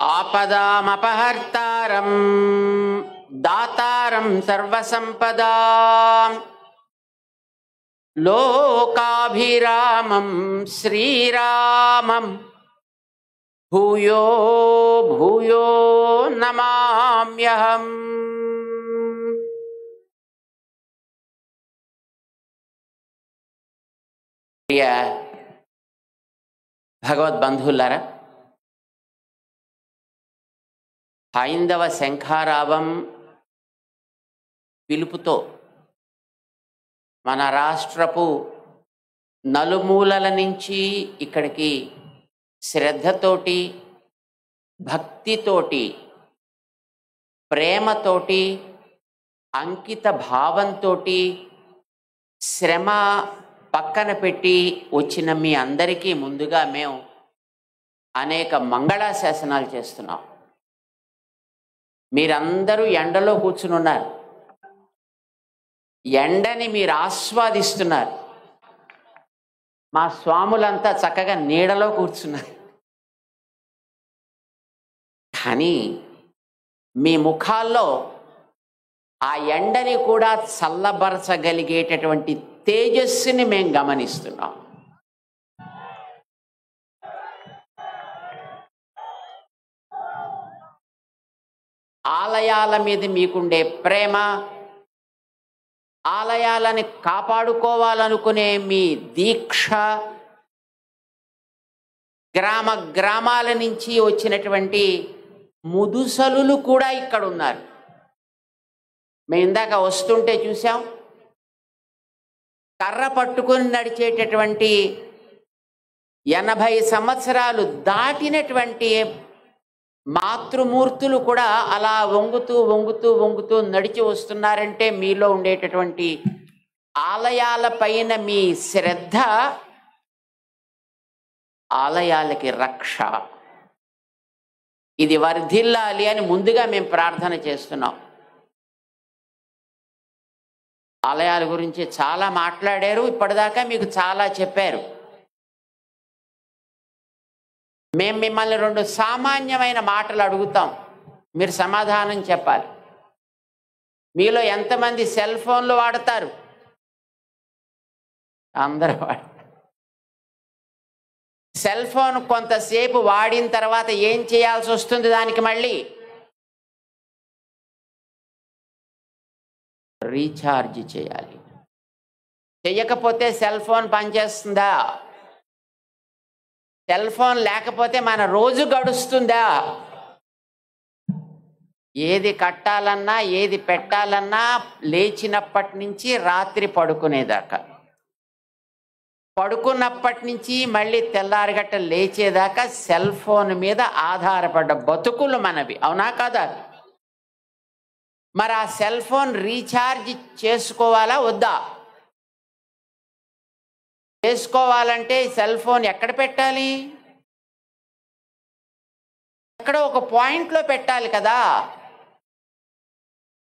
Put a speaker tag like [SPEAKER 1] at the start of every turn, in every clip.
[SPEAKER 1] ఆపదామపహర్తారం దాతారం సర్వసంపదాం లోకాభిరామం శ్రీరామం భూయో భూయో నమామ్యహం. ప్రియ భగవద్బంధువులారా, హైందవ శంఖారావం పిలుపుతో మన రాష్ట్రపు నలుమూలల నుంచి ఇక్కడికి శ్రద్ధతోటి, భక్తితోటి, ప్రేమతోటి, అంకిత భావంతో, శ్రమ పక్కన పెట్టి వచ్చిన మీ అందరికీ ముందుగా మేము అనేక మంగళాశాసనాలు చేస్తున్నాం. మీరందరూ ఎండలో కూర్చుని ఉన్నారు, ఎండని మీరు ఆస్వాదిస్తున్నారు. మా స్వాములంతా చక్కగా నీడలో కూర్చున్నారు. కానీ మీ ముఖాల్లో ఆ ఎండని కూడా చల్లబరచగలిగేటటువంటి తేజస్సుని మేము గమనిస్తున్నాం. ఆలయాల మీద మీకుండే ప్రేమ, ఆలయాలని కాపాడుకోవాలనుకునే మీ దీక్ష, గ్రామ గ్రామాల నుంచి వచ్చినటువంటి ముదుసలులు కూడా ఇక్కడ ఉన్నారు. మేము ఇందాక వస్తుంటే చూసాం, కర్ర పట్టుకొని నడిచేటటువంటి 80 సంవత్సరాలు దాటినటువంటి మాతృమూర్తులు కూడా అలా వంగుతూ వంగుతూ వంగుతూ నడిచి వస్తున్నారంటే మీలో ఉండేటటువంటి ఆలయాల పైన మీ శ్రద్ధ ఆలయాలకి రక్ష. ఇది వర్ధిల్లాలి అని ముందుగా మేము ప్రార్థన చేస్తున్నాం. ఆలయాల గురించి చాలా మాట్లాడారు, ఇప్పటిదాకా మీకు చాలా చెప్పారు. మేము మిమ్మల్ని 2 సామాన్యమైన మాటలు అడుగుతాం, మీరు సమాధానం చెప్పాలి. మీలో ఎంతమంది సెల్ ఫోన్లు వాడతారు? అందరూ వాడతారు. సెల్ ఫోన్ కొంతసేపు వాడిన తర్వాత ఏం చేయాల్సి వస్తుంది? దానికి మళ్ళీ రీఛార్జ్ చేయాలి. చెయ్యకపోతే సెల్ ఫోన్ పనిచేస్తుందా? సెల్ ఫోన్ లేకపోతే మన రోజు గడుస్తుందా? ఏది కట్టాలన్నా, ఏది పెట్టాలన్నా లేచినప్పటి నుంచి రాత్రి పడుకునేదాకా, పడుకున్నప్పటి నుంచి మళ్ళీ తెల్లారిగట్ట లేచేదాకా సెల్ ఫోన్ మీద ఆధారపడ్డ బతుకులు మనవి, అవునా కాదా? మరి ఆ సెల్ ఫోన్ రీఛార్జ్ చేసుకోవాలా వద్దా? చేసుకోవాలంటే సెల్ ఫోన్ ఎక్కడ పెట్టాలి? ఎక్కడో ఒక పాయింట్లో పెట్టాలి కదా.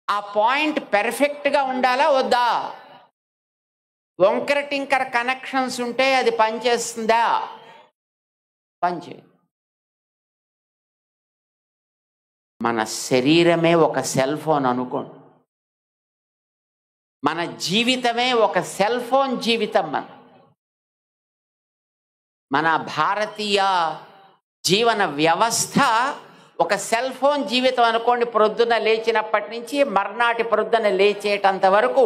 [SPEAKER 1] ఆ పాయింట్ పెర్ఫెక్ట్గా ఉండాలా వద్దా? వంకర టింకర కనెక్షన్స్ ఉంటే అది పనిచేస్తుందా? పనిచేయదు. మన శరీరమే ఒక సెల్ ఫోన్ అనుకోండి, మన జీవితమే ఒక సెల్ ఫోన్ జీవితం. మన భారతీయ జీవన వ్యవస్థ ఒక సెల్ ఫోన్ జీవితం అనుకోండి. ప్రొద్దున లేచినప్పటి నుంచి మర్నాటి ప్రొద్దున లేచేటంత వరకు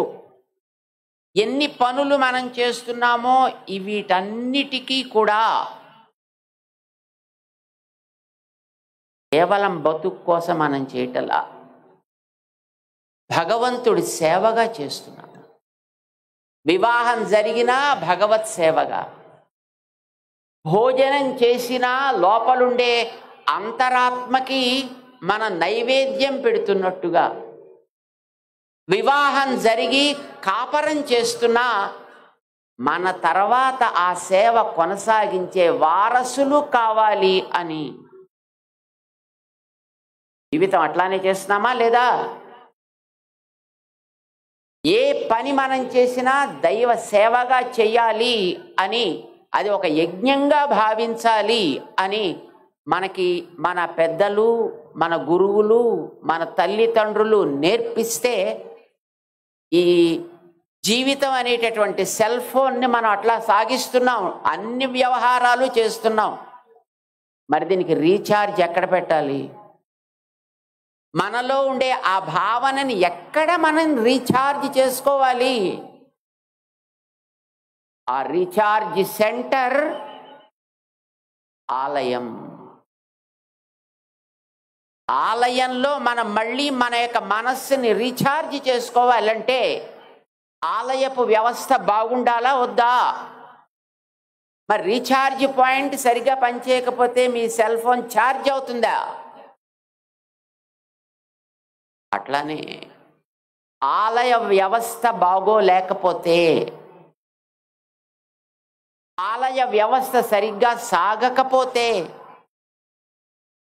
[SPEAKER 1] ఎన్ని పనులు మనం చేస్తున్నామో వీటన్నిటికీ కూడా కేవలం బతుకు కోసం మనం చేయటలా, భగవంతుడి సేవగా చేస్తున్నాం. వివాహం జరిగినా భగవత్ సేవగా, భోజనం చేసినా లోపలుండే అంతరాత్మకి మన నైవేద్యం పెడుతున్నట్టుగా, వివాహం జరిగి కాపరం చేస్తున్నా మన తర్వాత ఆ సేవ కొనసాగించే వారసులు కావాలి అని జీవితం అట్లానే చేస్తున్నామా లేదా? ఏ పని మనం చేసినా దైవ సేవగా చెయ్యాలి అని, అది ఒక యజ్ఞంగా భావించాలి అని మనకి మన పెద్దలు, మన గురువులు, మన తల్లిదండ్రులు నేర్పిస్తే ఈ జీవితం అనేటటువంటి సెల్ ఫోన్ని మనం అట్లా సాగిస్తున్నాం, అన్ని వ్యవహారాలు చేస్తున్నాం. మరి దీనికి రీఛార్జ్ ఎక్కడ పెట్టాలి? మనలో ఉండే ఆ భావనని ఎక్కడ మనం రీఛార్జ్ చేసుకోవాలి? ఆ రీఛార్జ్ సెంటర్ ఆలయం. ఆలయంలో మనం మళ్ళీ మన యొక్క మనస్సుని రీఛార్జ్ చేసుకోవాలంటే ఆలయపు వ్యవస్థ బాగుండాలా వద్దా? మరి రీఛార్జ్ పాయింట్ సరిగ్గా పనిచేయకపోతే మీ సెల్ ఫోన్ ఛార్జ్ అవుతుందా? అట్లానే ఆలయ వ్యవస్థ బాగోలేకపోతే, ఆలయ వ్యవస్థ సరిగ్గా సాగకపోతే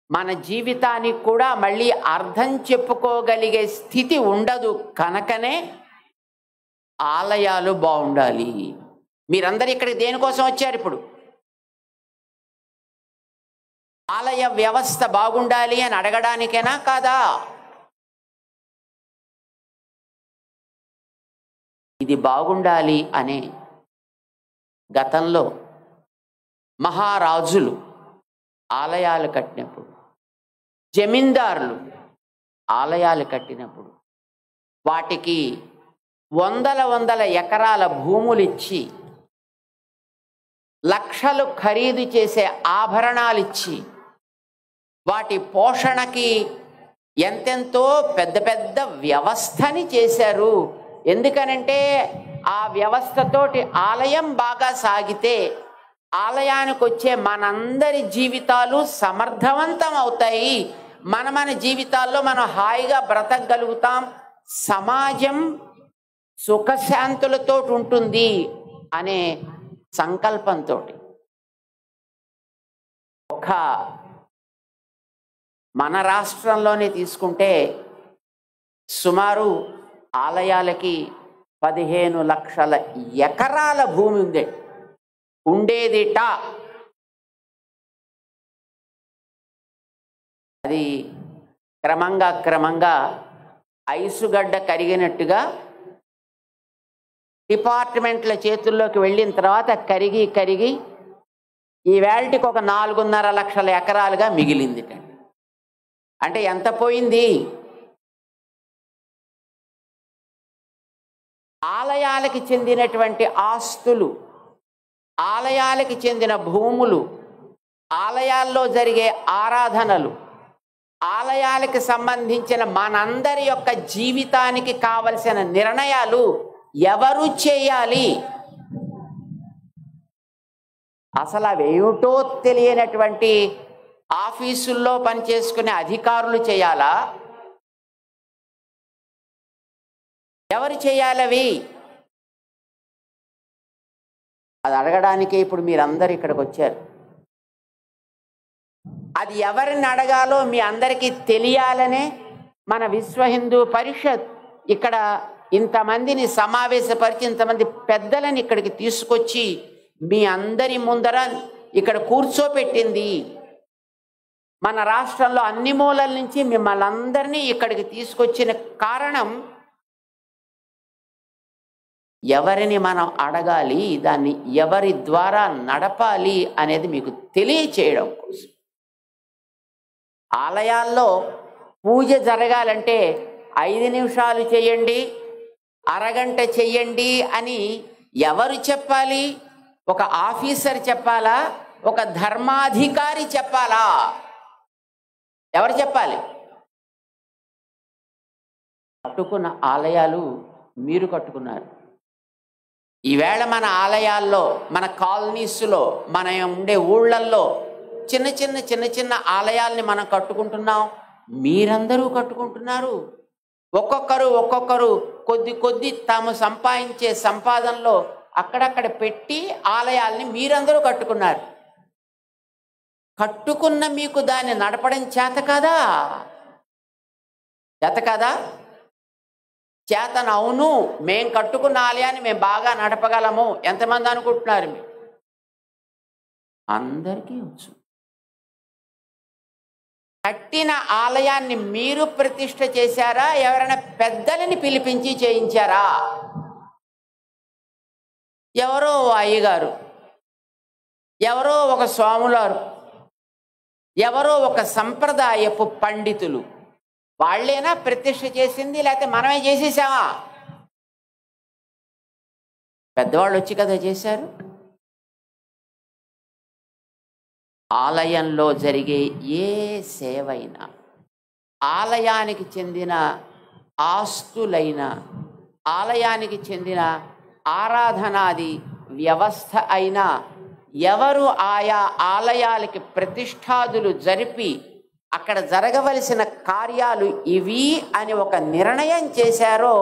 [SPEAKER 1] మన జీవితానికి కూడా మళ్ళీ అర్థం చెప్పుకోగలిగే స్థితి ఉండదు. కనుకనే ఆలయాలు బాగుండాలి. మీరందరూ ఇక్కడికి దేనికోసం వచ్చారు? ఇప్పుడు ఆలయ వ్యవస్థ బాగుండాలి అని అడగడానికేనా కాదా? ఇది బాగుండాలి అనే గతంలో మహారాజులు ఆలయాలు కట్టినప్పుడు, జమీందారులు ఆలయాలు కట్టినప్పుడు వాటికి వందల ఎకరాల భూములు ఇచ్చి, లక్షలు ఖరీదు చేసే ఆభరణాలు ఇచ్చి, వాటి పోషణకి ఎంతెంతో పెద్ద పెద్ద వ్యవస్థని చేశారు. ఎందుకనంటే ఆ వ్యవస్థతోటి ఆలయం బాగా సాగితే ఆలయానికి వచ్చే మనందరి జీవితాలు సమర్థవంతం అవుతాయి. మన జీవితాల్లో మనం హాయిగా బ్రతకగలుగుతాం, సమాజం సుఖశాంతులతో ఉంటుంది అనే సంకల్పంతో ఒక మన రాష్ట్రంలోనే తీసుకుంటే సుమారు ఆలయాలకి 15 లక్షల ఎకరాల భూమి ఉంది ఉండేదిట. అది క్రమంగా ఐసుగడ్డ కరిగినట్టుగా డిపార్ట్మెంట్ల చేతుల్లోకి వెళ్ళిన తర్వాత కరిగి ఈ వేళటికి ఒక 4.5 లక్షల ఎకరాలుగా మిగిలింది. అంటే ఎంత పోయింది? ఆలయాలకి చెందినటువంటి ఆస్తులు, ఆలయాలకి చెందిన భూములు, ఆలయాల్లో జరిగే ఆరాధనలు, ఆలయాలకు సంబంధించిన మనందరి యొక్క జీవితానికి కావలసిన నిర్ణయాలు ఎవరు చేయాలి? అసలు అవేమిటో తెలియనటువంటి ఆఫీసుల్లో పనిచేసుకునే అధికారులు చేయాలా? ఎవరు చేయాలవి? అది అడగడానికే ఇప్పుడు మీరందరూ ఇక్కడికి వచ్చారు. అది ఎవరిని అడగాలో మీ అందరికీ తెలియాలనే మన విశ్వ హిందూ పరిషత్ ఇక్కడ ఇంతమందిని సమావేశపరిచి, ఇంతమంది పెద్దలని ఇక్కడికి తీసుకొచ్చి మీ అందరి ముందర ఇక్కడ కూర్చోపెట్టింది. మన రాష్ట్రంలో అన్ని మూలల నుంచి మిమ్మల్ని అందరినీ ఇక్కడికి తీసుకొచ్చిన కారణం ఎవరిని మనం అడగాలి, దాన్ని ఎవరి ద్వారా నడపాలి అనేది మీకు తెలియచేయడం కోసం. ఆలయాల్లో పూజ జరగాలంటే 5 నిమిషాలు చేయండి, అరగంట చెయ్యండి అని ఎవరు చెప్పాలి? ఒక ఆఫీసర్ చెప్పాలా? ఒక ధర్మాధికారి చెప్పాలా? ఎవరు చెప్పాలి? కట్టుకున్న ఆలయాలు మీరు కట్టుకున్నారు. ఈవేళ మన ఆలయాల్లో, మన కాలనీస్లో, మన ఉండే ఊళ్ళల్లో చిన్న చిన్న ఆలయాల్ని మనం కట్టుకుంటున్నాం. మీరందరూ కట్టుకుంటున్నారు. ఒక్కొక్కరు కొద్ది తాము సంపాదించే సంపాదనలో అక్కడక్కడ పెట్టి ఆలయాల్ని మీరందరూ కట్టుకున్నారు. కట్టుకున్న మీకు దాన్ని నడపడం చేత కాదా? చేతన అవును, మేం కట్టుకున్న ఆలయాన్ని మేము బాగా నడపగలము. ఎంతమంది అనుకుంటున్నారు? మీరు అందరికీ వచ్చు. కట్టిన ఆలయాన్ని మీరు ప్రతిష్ఠ చేశారా, ఎవరైనా పెద్దలని పిలిపించి చేయించారా? ఎవరో అయ్యగారు, ఎవరో ఒక స్వాములారు, ఎవరో ఒక సంప్రదాయపు పండితులు, వాళ్ళేనా ప్రతిష్ఠ చేసింది, లేకపోతే మనమే చేసేసామా? పెద్దవాళ్ళు వచ్చి కదా చేశారు. ఆలయంలో జరిగే ఏ సేవైనా, ఆలయానికి చెందిన ఆస్తులైనా, ఆలయానికి చెందిన ఆరాధనాది వ్యవస్థ అయినా, ఎవరు ఆయా ఆలయాలకి ప్రతిష్ఠాదులు జరిపి అక్కడ జరగవలసిన కార్యాలు ఇవి అని ఒక నిర్ణయం చేశారో,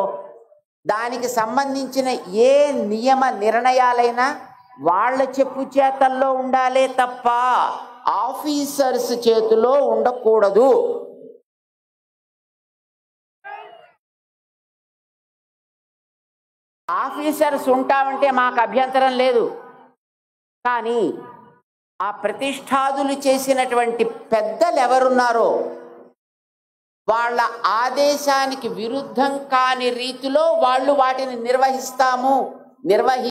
[SPEAKER 1] దానికి సంబంధించిన ఏ నియమ నిర్ణయాలైనా వాళ్ళ చెప్పు చేతల్లో ఉండాలే తప్ప ఆఫీసర్స్ చేతిలో ఉండకూడదు. ఆఫీసర్స్ ఉంటామంటే మాకు అభ్యంతరం లేదు, కానీ ఆ ప్రతిష్ఠాదులు చేసినటువంటి పెద్దలు ఎవరున్నారో వాళ్ళ ఆదేశానికి విరుద్ధం కాని రీతిలో వాళ్ళు వాటిని నిర్వహిస్తాము,